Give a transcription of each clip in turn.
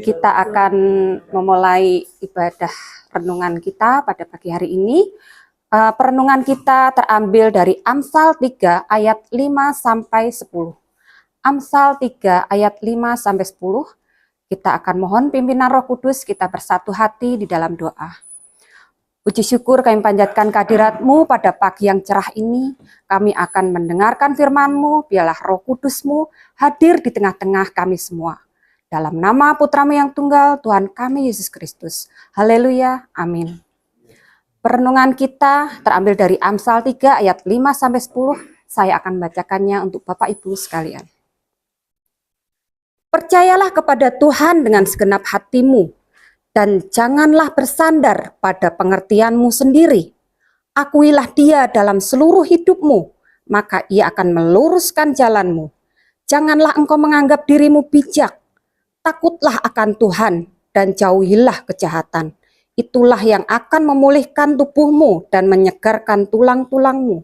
kita akan memulai ibadah renungan kita pada pagi hari ini. Perenungan kita terambil dari Amsal 3 ayat 5 sampai 10. Amsal 3 ayat 5 sampai 10. Kita akan mohon pimpinan Roh Kudus, kita bersatu hati di dalam doa. Puji syukur kami panjatkan kehadirat-Mu pada pagi yang cerah ini. Kami akan mendengarkan firman-Mu, biarlah Roh Kudus-Mu hadir di tengah-tengah kami semua. Dalam nama Putra-Mu yang tunggal, Tuhan kami Yesus Kristus. Haleluya, amin. Perenungan kita terambil dari Amsal 3 ayat 5 sampai 10. Saya akan membacakannya untuk Bapak Ibu sekalian. Percayalah kepada Tuhan dengan segenap hatimu, dan janganlah bersandar pada pengertianmu sendiri. Akuilah Dia dalam seluruh hidupmu, maka Ia akan meluruskan jalanmu. Janganlah engkau menganggap dirimu bijak. Takutlah akan Tuhan dan jauhilah kejahatan. Itulah yang akan memulihkan tubuhmu dan menyegarkan tulang-tulangmu.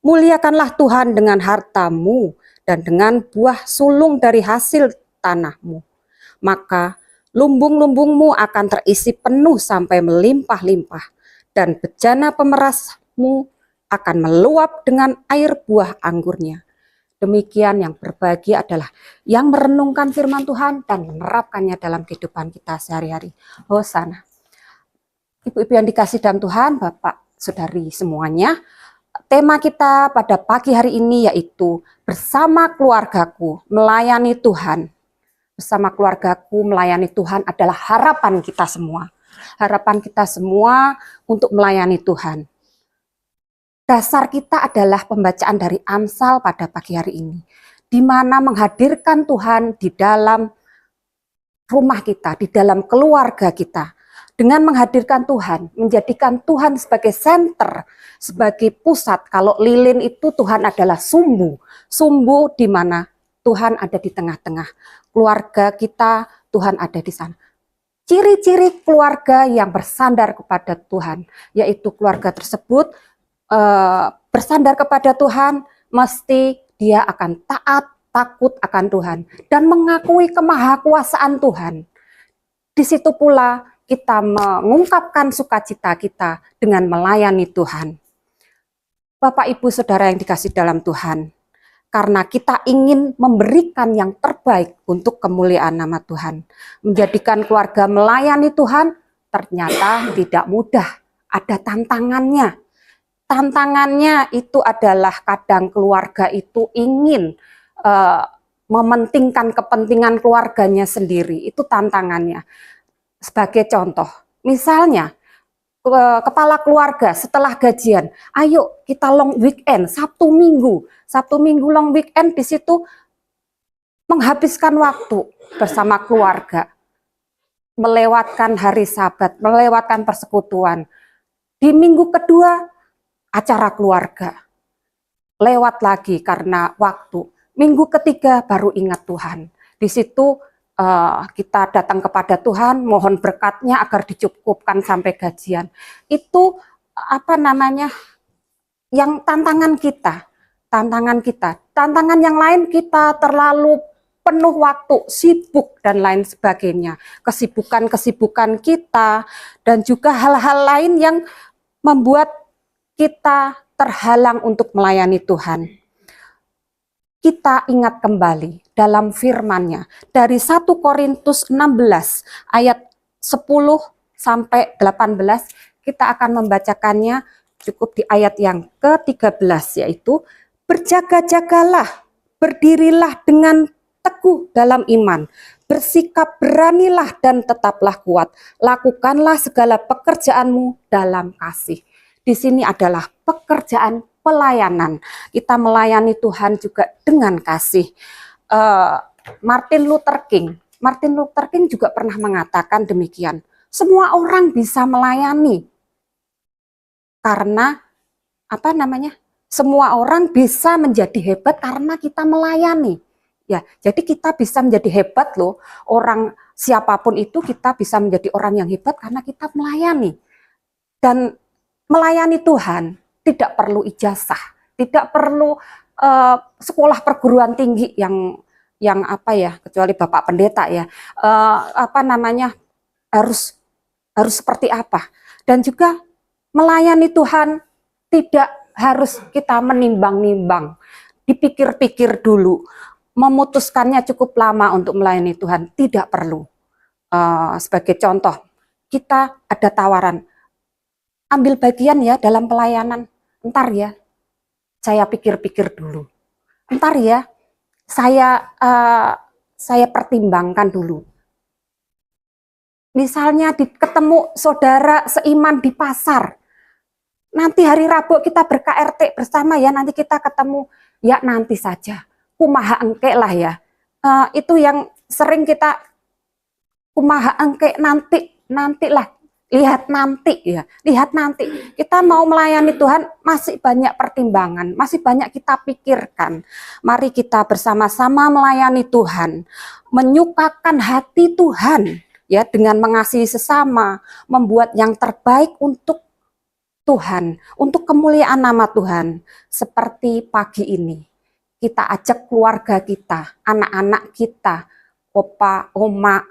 Muliakanlah Tuhan dengan hartamu dan dengan buah sulung dari hasil tanahmu. Maka lumbung-lumbungmu akan terisi penuh sampai melimpah-limpah, dan bejana pemerasmu akan meluap dengan air buah anggurnya. Demikian yang berbahagia adalah yang merenungkan firman Tuhan dan menerapkannya dalam kehidupan kita sehari-hari. Hosana. Ibu-ibu yang dikasih dalam Tuhan, Bapak, Saudari semuanya, tema kita pada pagi hari ini yaitu bersama keluargaku melayani Tuhan. Bersama keluargaku melayani Tuhan adalah harapan kita semua. Harapan kita semua untuk melayani Tuhan. Dasar kita adalah pembacaan dari Amsal pada pagi hari ini, di mana menghadirkan Tuhan di dalam rumah kita, di dalam keluarga kita. Dengan menghadirkan Tuhan, menjadikan Tuhan sebagai senter, sebagai pusat. Kalau lilin itu Tuhan adalah sumbu, sumbu di mana Tuhan ada di tengah-tengah. Keluarga kita, Tuhan ada di sana. Ciri-ciri keluarga yang bersandar kepada Tuhan, yaitu keluarga tersebut bersandar kepada Tuhan, mesti dia akan taat, takut akan Tuhan, dan mengakui kemahakuasaan Tuhan. Di situ pula kita mengungkapkan sukacita kita dengan melayani Tuhan. Bapak, Ibu, Saudara yang dikasih dalam Tuhan, karena kita ingin memberikan yang terbaik untuk kemuliaan nama Tuhan, menjadikan keluarga melayani Tuhan ternyata tidak mudah, ada tantangannya. Tantangannya itu adalah kadang keluarga itu ingin mementingkan kepentingan keluarganya sendiri. Itu tantangannya. Sebagai contoh, misalnya kepala keluarga setelah gajian, ayo kita long weekend, Sabtu Minggu long weekend, di situ menghabiskan waktu bersama keluarga, melewatkan hari Sabat, melewatkan persekutuan. Di minggu kedua acara keluarga, lewat lagi karena waktu. Minggu ketiga baru ingat Tuhan. Di situ kita datang kepada Tuhan, mohon berkatnya agar dicukupkan sampai gajian. Itu yang tantangan kita. Tantangan yang lain kita terlalu penuh waktu, sibuk dan lain sebagainya. Kesibukan kita dan juga hal-hal lain yang membuat kita terhalang untuk melayani Tuhan. Kita ingat kembali dalam firman-Nya dari 1 Korintus 16 ayat 10 sampai 18, kita akan membacakannya cukup di ayat yang ke-13, yaitu berjaga-jagalah, berdirilah dengan teguh dalam iman, bersikap beranilah dan tetaplah kuat, lakukanlah segala pekerjaanmu dalam kasih. Di sini adalah pekerjaan pelayanan. Kita melayani Tuhan juga dengan kasih. Martin Luther King juga pernah mengatakan demikian. Semua orang bisa melayani. Karena semua orang bisa menjadi hebat karena kita melayani. Ya, jadi kita bisa menjadi hebat loh. Orang siapapun itu kita bisa menjadi orang yang hebat karena kita melayani. Dan melayani Tuhan tidak perlu ijazah, tidak perlu sekolah perguruan tinggi yang yang apa ya, kecuali Bapak Pendeta ya, harus seperti apa. Dan juga melayani Tuhan tidak harus kita menimbang-nimbang, dipikir-pikir dulu, memutuskannya cukup lama untuk melayani Tuhan, tidak perlu. Sebagai contoh, kita ada tawaran, ambil bagian ya dalam pelayanan, entar ya, saya pikir-pikir dulu, entar ya, saya pertimbangkan dulu. Misalnya ketemu saudara seiman di pasar, nanti hari Rabu kita ber-KRT bersama ya, nanti kita ketemu, ya nanti saja, kumaha engke lah ya. Itu yang sering kita kumaha engke nantilah, lihat nanti ya, lihat nanti. Kita mau melayani Tuhan masih banyak pertimbangan, masih banyak kita pikirkan. Mari kita bersama-sama melayani Tuhan, menyukakan hati Tuhan ya, dengan mengasihi sesama, membuat yang terbaik untuk Tuhan, untuk kemuliaan nama Tuhan. Seperti pagi ini, kita ajak keluarga kita, anak-anak kita, opa, oma,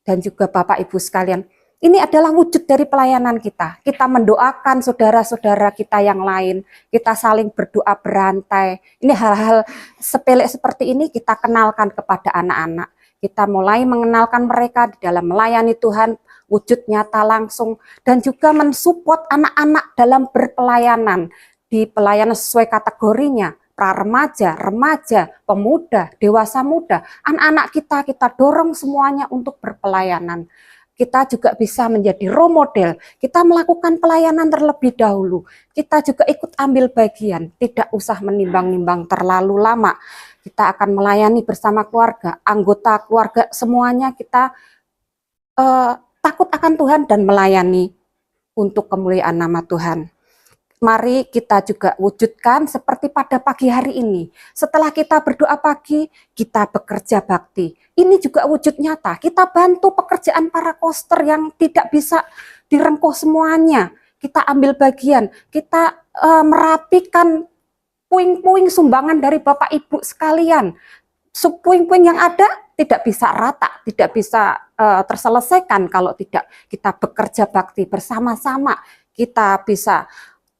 dan juga Bapak Ibu sekalian. Ini adalah wujud dari pelayanan kita. Kita mendoakan saudara-saudara kita yang lain. Kita saling berdoa berantai. Ini hal-hal sepele seperti ini kita kenalkan kepada anak-anak. Kita mulai mengenalkan mereka di dalam melayani Tuhan, wujud nyata langsung. Dan juga mensupport anak-anak dalam berpelayanan. Di pelayanan sesuai kategorinya. Remaja, remaja, pemuda, dewasa muda, anak-anak kita dorong semuanya untuk berpelayanan. Kita juga bisa menjadi role model, kita melakukan pelayanan terlebih dahulu, kita juga ikut ambil bagian, tidak usah menimbang-nimbang terlalu lama. Kita akan melayani bersama keluarga, anggota keluarga semuanya kita takut akan Tuhan dan melayani untuk kemuliaan nama Tuhan. Mari kita juga wujudkan seperti pada pagi hari ini. Setelah kita berdoa pagi, kita bekerja bakti. Ini juga wujud nyata. Kita bantu pekerjaan para koster yang tidak bisa direngkuh semuanya. Kita ambil bagian. Kita merapikan puing-puing sumbangan dari Bapak Ibu sekalian. Puing-puing yang ada tidak bisa rata, tidak bisa terselesaikan kalau tidak kita bekerja bakti bersama-sama. Kita bisa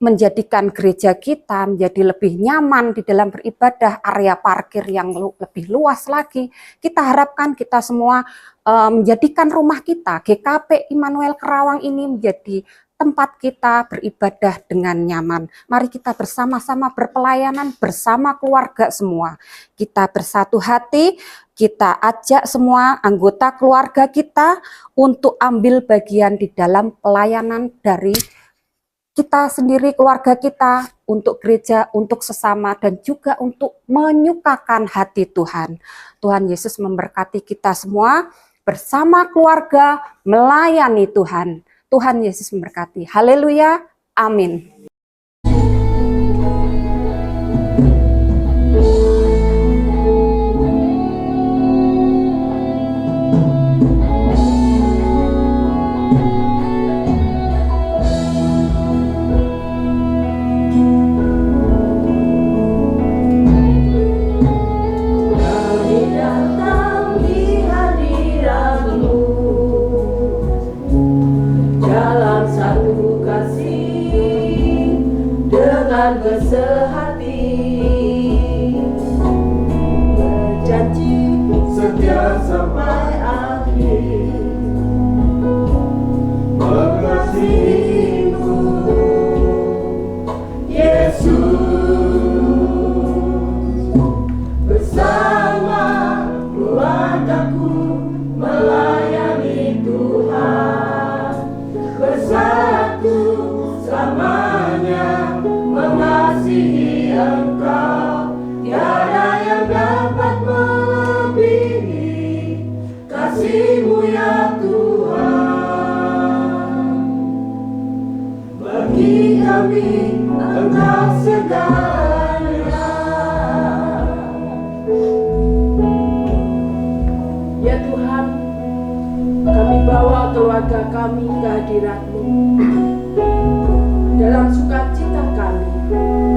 menjadikan gereja kita menjadi lebih nyaman di dalam beribadah, area parkir yang lebih luas lagi. Kita harapkan kita semua menjadikan rumah kita, GKP Immanuel Kerawang ini menjadi tempat kita beribadah dengan nyaman. Mari kita bersama-sama berpelayanan bersama keluarga semua. Kita bersatu hati, kita ajak semua anggota keluarga kita untuk ambil bagian di dalam pelayanan dari kita sendiri, keluarga kita, untuk gereja, untuk sesama, dan juga untuk menyukakan hati Tuhan. Tuhan Yesus memberkati kita semua bersama keluarga melayani Tuhan. Tuhan Yesus memberkati. Haleluya. Amin. Bersehati berjanji setia sampai akhir mengasihimu Yesus bersama keluargaku melayani Tuhan bersatu selamanya mengasihi Engkau, tiada yang dapat melebihi kasih-Mu ya Tuhan. Bagi kami Engkau segalanya. Ya Tuhan, kami bawa keluarga kami ke hadirat-Mu. Dalam sukacita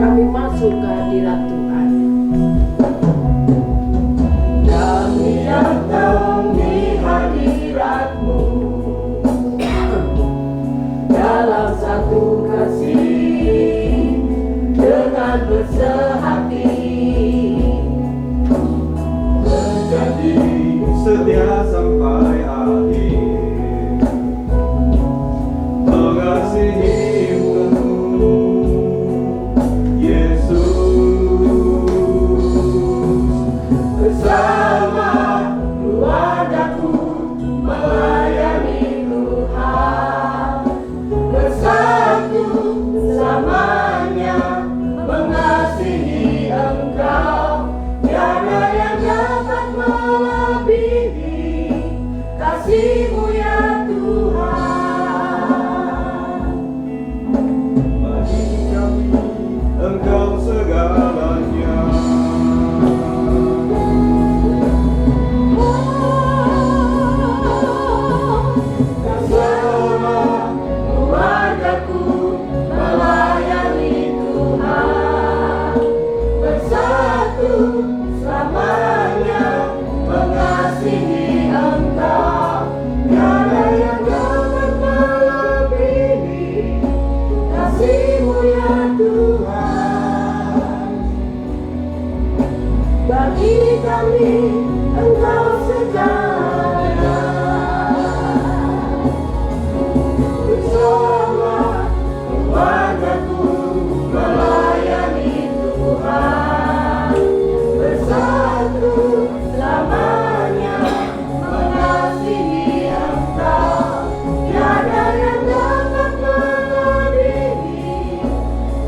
kami masuk ke hadirat Tuhan. setia sampai akhir, mengasihimu Yesus. Bersama keluargaku melayani Tuhan, bersatu selamanya mengasihi Engkau. Tiada yang dapat melebihi kasih-Mu ya Tuhan. Bagi kami Engkau segalanya. Bersama keluargaku melayani Tuhan, bersatu selamanya mengasihi Engkau. Tiada yang dapat melebihi kasih-Mu ya Tuhan. Bagi kami Engkau segalanya. Bersama keluargaku melayani Tuhan, bersatu selamanya mengasihi Engkau. Tiada yang dapat melebihi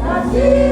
kasih